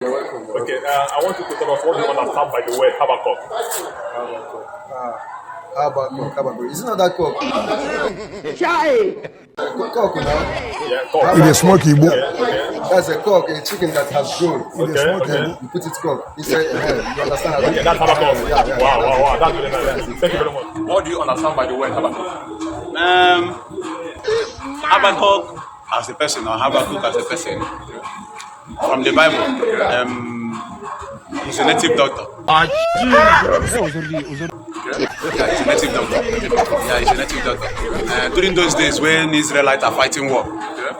You're welcome. Okay, I want you to tell us what you understand by the word Habakkuk. Habakkuk. Is it not that cock? Cock, you know? Yeah, cock. It is smoky, boy. That's a cock, a chicken that has grown. Okay, okay. You put it cock. Inside your head. You understand? Okay, that's Habakkuk. Yeah. Wow. That's really nice. Thank you very much. What do you understand by the word Habakkuk? Habakkuk as a person, or Habakkuk as a person, from the Bible, he's a native doctor. Yeah, he's a native doctor. During those days when Israelites are fighting war,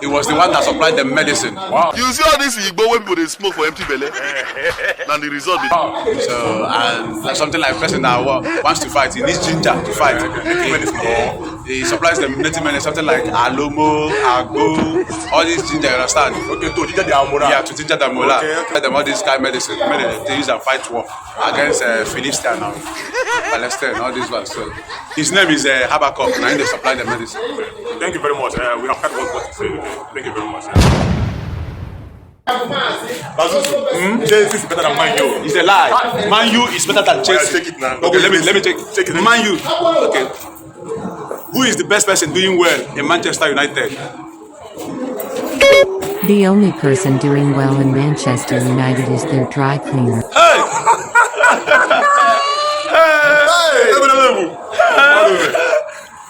he was the one that supplied the medicine. Wow. You see all this Igbo when people they smoke for empty belly, and the result be So, and like something like a person that wants to fight, he needs ginger to fight. He supplies the native medicine, something like alomo, agbo, all these ginger, you understand? Okay, to ginger the amora. Yeah, to ginger the mola. Okay. Them all this kind of medicine, they use and fight war against Philistine and Palestine, all these ones. So, his name is Habakkuk, and they supply the medicine. Thank you very much. We have heard what you say. Thank you very much. Bazuzu, Chelsea is better than Man U. It's a lie. Man U is better than Chelsea. Take it now. Okay, let me check. Check it. Man U. Okay. Who is the best person doing well in Manchester United? The only person doing well in Manchester United is their dry cleaner. Hey!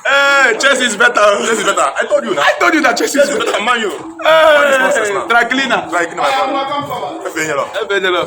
Hey, Chelsea is better. Chelsea is better. I told you now. I told you that Chelsea is better than Man U. Hey, dry cleaner. Dry cleaner, my brother.